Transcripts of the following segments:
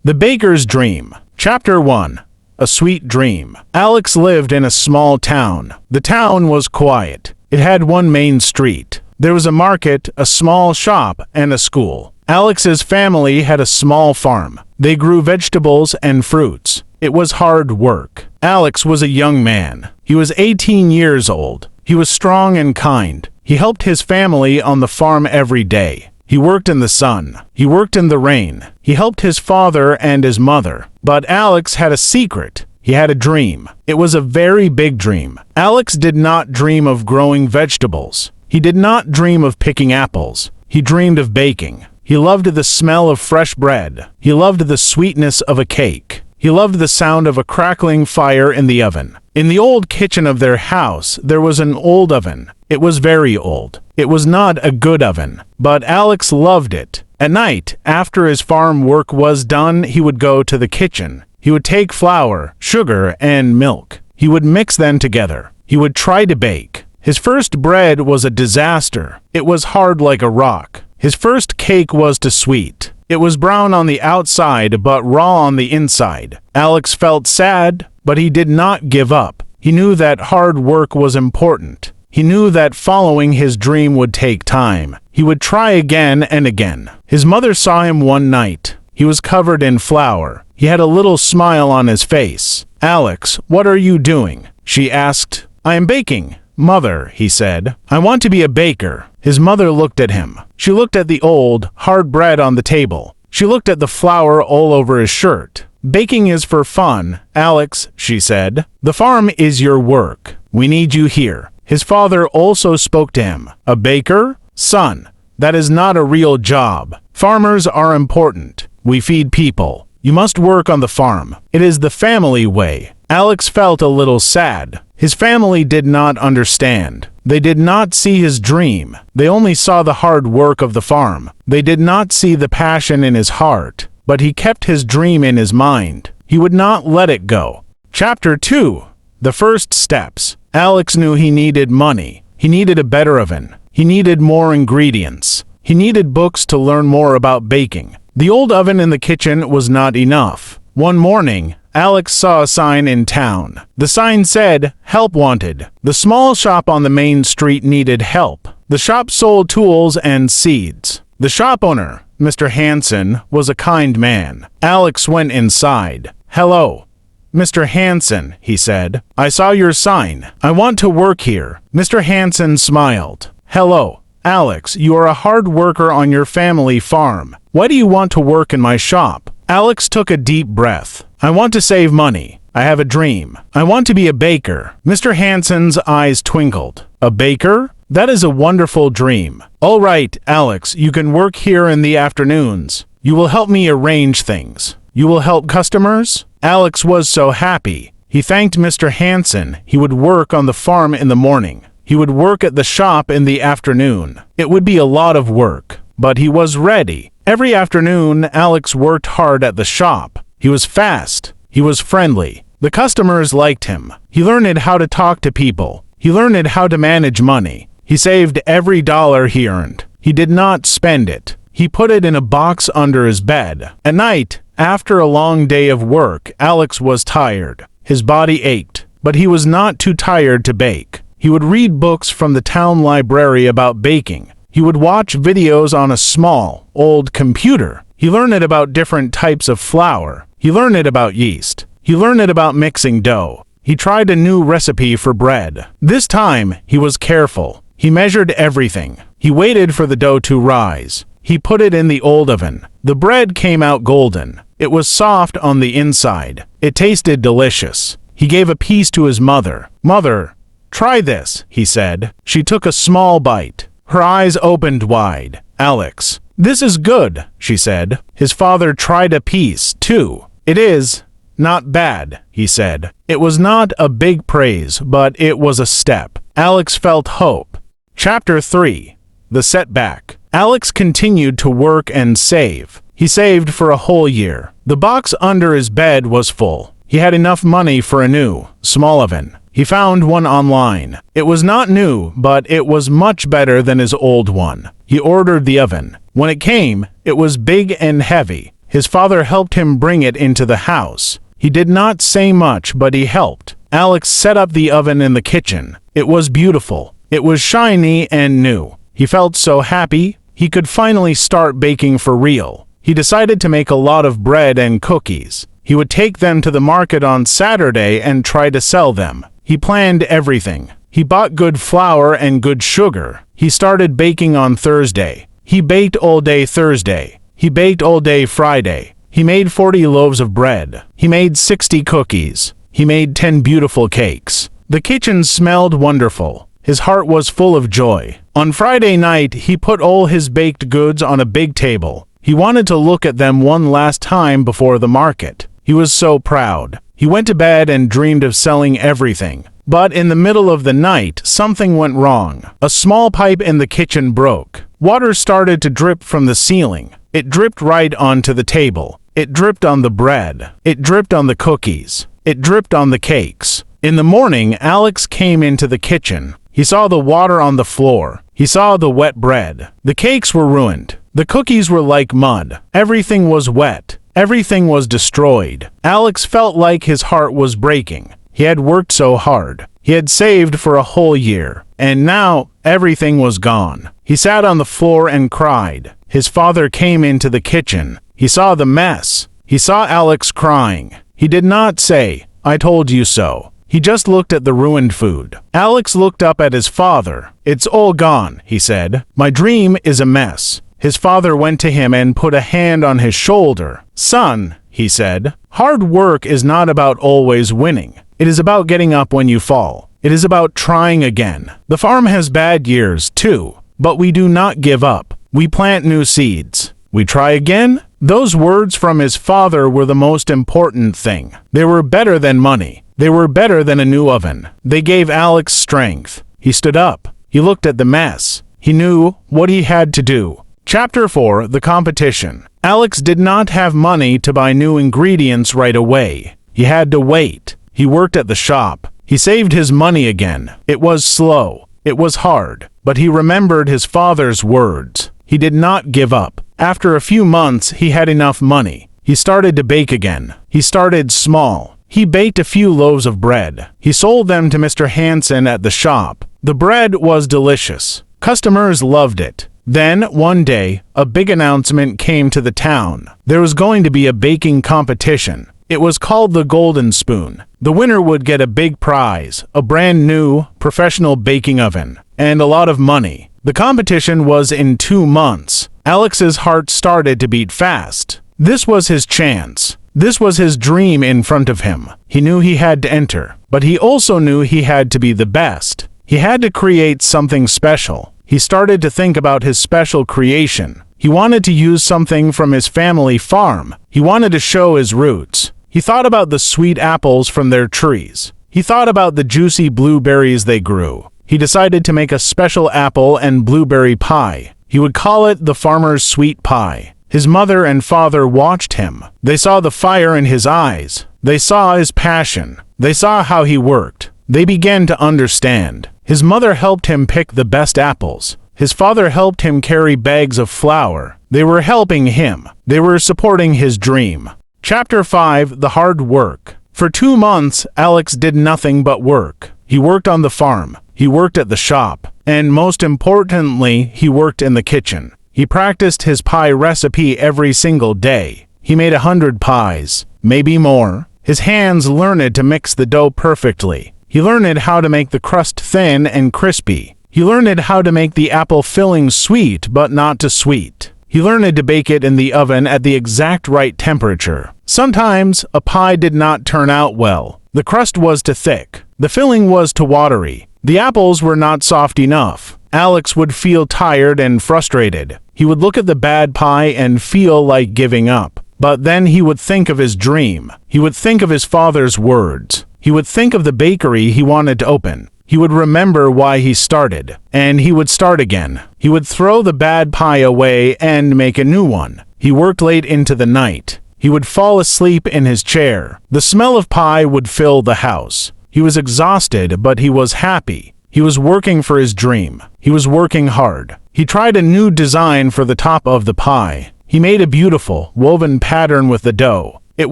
The Baker's Dream. Chapter 1. A Sweet Dream. Alex lived in a small town. The town was quiet. It had one main street. There was a market, a small shop, and a school. Alex's family had a small farm. They grew vegetables and fruits. It was hard work. Alex was a young man. He was 18 years old. He was strong and kind. He helped his family on the farm every day. He worked in the sun. He worked in the rain. He helped his father and his mother. But Alex had a secret. He had a dream. It was a very big dream. Alex did not dream of growing vegetables. He did not dream of picking apples. He dreamed of baking. He loved the smell of fresh bread. He loved the sweetness of a cake. He loved the sound of a crackling fire in the oven. In the old kitchen of their house, there was an old oven. It was very old. It was not a good oven, but Alex loved it. At night, after his farm work was done, he would go to the kitchen. He would take flour, sugar, and milk. He would mix them together. He would try to bake. His first bread was a disaster. It was hard like a rock. His first cake was too sweet. It was brown on the outside but raw on the inside. Alex felt sad, but he did not give up. He knew that hard work was important. He knew that following his dream would take time. He would try again and again. His mother saw him one night. He was covered in flour. He had a little smile on his face. "Alex, what are you doing?" she asked. "I am baking, Mother," he said. "I want to be a baker." His mother looked at him. She looked at the old, hard bread on the table. She looked at the flour all over his shirt. "Baking is for fun, Alex," she said. "The farm is your work. We need you here." His father also spoke to him. "A baker? Son, that is not a real job. Farmers are important. We feed people. You must work on the farm. It is the family way." Alex felt a little sad. His family did not understand. They did not see his dream. They only saw the hard work of the farm. They did not see the passion in his heart. But he kept his dream in his mind. He would not let it go. Chapter 2. The First Steps. Alex knew he needed money. He needed a better oven. He needed more ingredients. He needed books to learn more about baking. The old oven in the kitchen was not enough. One morning, Alex saw a sign in town. The sign said, "Help wanted." The small shop on the main street needed help. The shop sold tools and seeds. The shop owner, Mr. Hansen, was a kind man. Alex went inside. "Hello, Mr. Hansen," he said. "I saw your sign. I want to work here." Mr. Hansen smiled. "Hello, Alex, you are a hard worker on your family farm. Why do you want to work in my shop?" Alex took a deep breath. "I want to save money. I have a dream. I want to be a baker." Mr. Hansen's eyes twinkled. "A baker? That is a wonderful dream. All right, Alex, you can work here in the afternoons. You will help me arrange things. You will help customers?" Alex was so happy. He thanked Mr. Hansen. He would work on the farm in the morning. He would work at the shop in the afternoon. It would be a lot of work, but he was ready. Every afternoon, Alex worked hard at the shop. He was fast. He was friendly. The customers liked him. He learned how to talk to people. He learned how to manage money. He saved every dollar he earned. He did not spend it. He put it in a box under his bed. At night, after a long day of work, Alex was tired. His body ached, but he was not too tired to bake. He would read books from the town library about baking. He would watch videos on a small, old computer. He learned about different types of flour. He learned about yeast. He learned about mixing dough. He tried a new recipe for bread. This time, he was careful. He measured everything. He waited for the dough to rise. He put it in the old oven. The bread came out golden. It was soft on the inside. It tasted delicious. He gave a piece to his mother. "Mother, try this," he said. She took a small bite. Her eyes opened wide. "Alex, this is good," she said. His father tried a piece, too. "It is not bad," he said. It was not a big praise, but it was a step. Alex felt hope. Chapter 3. The Setback. Alex continued to work and save. He saved for a whole year. The box under his bed was full. He had enough money for a new, small oven. He found one online. It was not new, but it was much better than his old one. He ordered the oven. When it came, it was big and heavy. His father helped him bring it into the house. He did not say much, but he helped. Alex set up the oven in the kitchen. It was beautiful. It was shiny and new. He felt so happy. He could finally start baking for real. He decided to make a lot of bread and cookies. He would take them to the market on Saturday and try to sell them. He planned everything. He bought good flour and good sugar. He started baking on Thursday. He baked all day Thursday. He baked all day Friday. He made 40 loaves of bread. He made 60 cookies. He made 10 beautiful cakes. The kitchen smelled wonderful. His heart was full of joy. On Friday night, he put all his baked goods on a big table. He wanted to look at them one last time before the market. He was so proud. He went to bed and dreamed of selling everything. But in the middle of the night, something went wrong. A small pipe in the kitchen broke. Water started to drip from the ceiling. It dripped right onto the table. It dripped on the bread. It dripped on the cookies. It dripped on the cakes. In the morning, Alex came into the kitchen. He saw the water on the floor. He saw the wet bread. The cakes were ruined. The cookies were like mud. Everything was wet. Everything was destroyed. Alex felt like his heart was breaking. He had worked so hard. He had saved for a whole year. And now, everything was gone. He sat on the floor and cried. His father came into the kitchen. He saw the mess. He saw Alex crying. He did not say, "I told you so." He just looked at the ruined food. Alex looked up at his father. "It's all gone," he said. "My dream is a mess." His father went to him and put a hand on his shoulder. "Son," he said, "hard work is not about always winning. It is about getting up when you fall. It is about trying again. The farm has bad years, too, but we do not give up. We plant new seeds. We try again." Those words from his father were the most important thing. They were better than money. They were better than a new oven. They gave Alex strength. He stood up. He looked at the mess. He knew what he had to do. Chapter 4: The Competition. Alex did not have money to buy new ingredients right away. He had to wait. He worked at the shop. He saved his money again. It was slow. It was hard. But he remembered his father's words. He did not give up. After a few months, he had enough money. He started to bake again. He started small. He baked a few loaves of bread. He sold them to Mr. Hansen at the shop. The bread was delicious. Customers loved it. Then, one day, a big announcement came to the town. There was going to be a baking competition. It was called the Golden Spoon. The winner would get a big prize, a brand new, professional baking oven, and a lot of money. The competition was in 2 months. Alex's heart started to beat fast. This was his chance. This was his dream in front of him. He knew he had to enter, but he also knew he had to be the best. He had to create something special. He started to think about his special creation. He wanted to use something from his family farm. He wanted to show his roots. He thought about the sweet apples from their trees. He thought about the juicy blueberries they grew. He decided to make a special apple and blueberry pie. He would call it the farmer's sweet pie. His mother and father watched him. They saw the fire in his eyes. They saw his passion. They saw how he worked. They began to understand. His mother helped him pick the best apples. His father helped him carry bags of flour. They were helping him. They were supporting his dream. Chapter 5: The Hard Work. For 2 months, Alex did nothing but work. He worked on the farm. He worked at the shop. And most importantly, he worked in the kitchen. He practiced his pie recipe every single day. He made 100 pies, maybe more. His hands learned to mix the dough perfectly. He learned how to make the crust thin and crispy. He learned how to make the apple filling sweet but not too sweet. He learned to bake it in the oven at the exact right temperature. Sometimes, a pie did not turn out well. The crust was too thick. The filling was too watery. The apples were not soft enough. Alex would feel tired and frustrated. He would look at the bad pie and feel like giving up. But then he would think of his dream. He would think of his father's words. He would think of the bakery he wanted to open. He would remember why he started, and he would start again. He would throw the bad pie away and make a new one. He worked late into the night. He would fall asleep in his chair. The smell of pie would fill the house. He was exhausted, but he was happy. He was working for his dream. He was working hard. He tried a new design for the top of the pie. He made a beautiful, woven pattern with the dough. It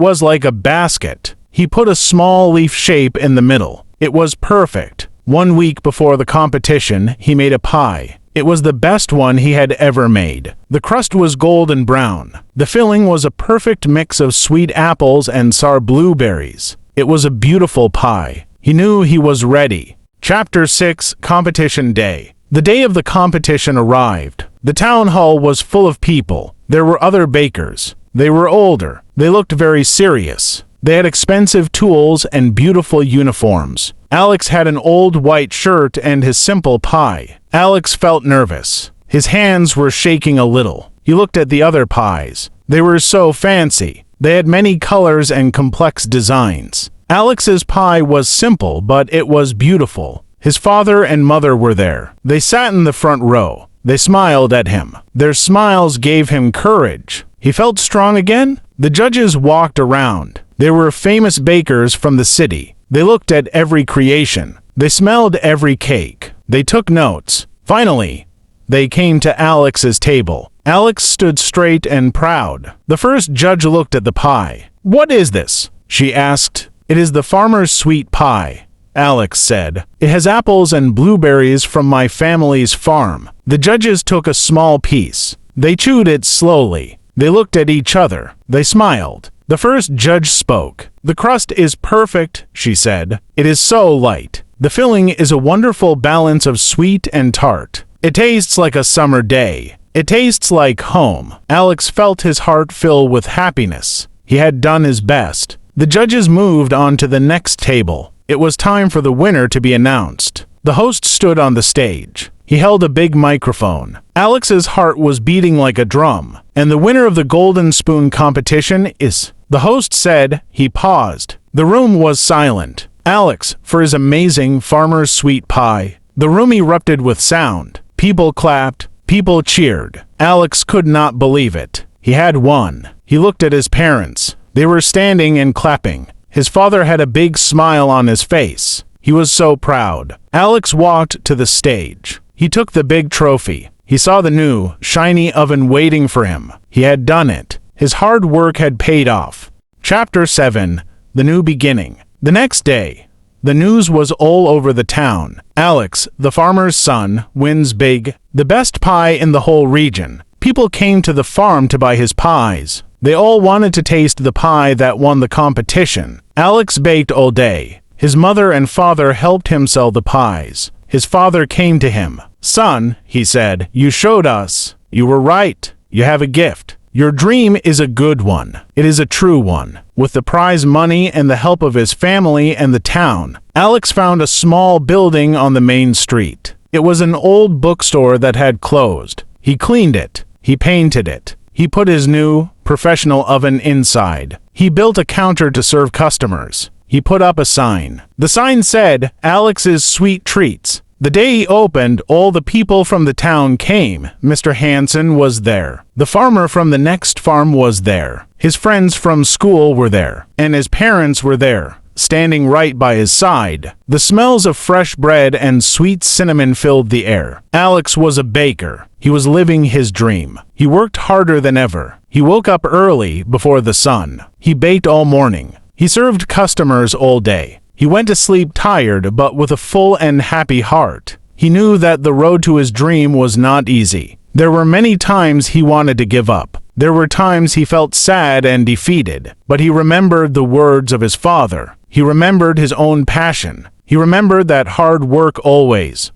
was like a basket. He put a small leaf shape in the middle. It was perfect. 1 week before the competition, he made a pie. It was the best one he had ever made. The crust was golden brown. The filling was a perfect mix of sweet apples and sour blueberries. It was a beautiful pie. He knew he was ready. Chapter 6: Competition Day. The day of the competition arrived. The town hall was full of people. There were other bakers. They were older. They looked very serious. They had expensive tools and beautiful uniforms. Alex had an old white shirt and his simple pie. Alex felt nervous. His hands were shaking a little. He looked at the other pies. They were so fancy. They had many colors and complex designs. Alex's pie was simple, but it was beautiful. His father and mother were there. They sat in the front row. They smiled at him. Their smiles gave him courage. He felt strong again. The judges walked around. They were famous bakers from the city. They looked at every creation. They smelled every cake. They took notes. Finally, they came to Alex's table. Alex stood straight and proud. The first judge looked at the pie. "What is this?" she asked. "It is the farmer's sweet pie," Alex said. "It has apples and blueberries from my family's farm." The judges took a small piece. They chewed it slowly. They looked at each other. They smiled. The first judge spoke. "The crust is perfect," she said. "It is so light. The filling is a wonderful balance of sweet and tart. It tastes like a summer day. It tastes like home." Alex felt his heart fill with happiness. He had done his best. The judges moved on to the next table. It was time for the winner to be announced. The host stood on the stage. He held a big microphone. Alex's heart was beating like a drum. "And the winner of the Golden Spoon competition is..." the host said. He paused. The room was silent. Alex, for his amazing farmer's sweet pie. The room erupted with sound. People clapped. People cheered. Alex could not believe it. He had won. He looked at his parents. They were standing and clapping. His father had a big smile on his face. He was so proud. Alex walked to the stage. He took the big trophy. He saw the new, shiny oven waiting for him. He had done it. His hard work had paid off. Chapter 7: The New Beginning. The next day, the news was all over the town. Alex, the farmer's son, wins big, the best pie in the whole region. People came to the farm to buy his pies. They all wanted to taste the pie that won the competition. Alex baked all day. His mother and father helped him sell the pies. His father came to him. "Son," he said, "you showed us. You were right. You have a gift. Your dream is a good one. It is a true one." With the prize money and the help of his family and the town, Alex found a small building on the main street. It was an old bookstore that had closed. He cleaned it. He painted it. He put his new, professional oven inside. He built a counter to serve customers. He put up a sign. The sign said, "Alex's Sweet Treats." The day he opened, all the people from the town came. Mr. Hansen was there. The farmer from the next farm was there. His friends from school were there. And his parents were there, standing right by his side. The smells of fresh bread and sweet cinnamon filled the air. Alex was a baker. He was living his dream. He worked harder than ever. He woke up early before the sun. He baked all morning. He served customers all day. He went to sleep tired but with a full and happy heart. He knew that the road to his dream was not easy. There were many times he wanted to give up. There were times he felt sad and defeated. But he remembered the words of his father. He remembered his own passion. He remembered that hard work always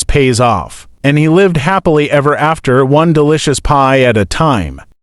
pays off. And he lived happily ever after, one delicious pie at a time.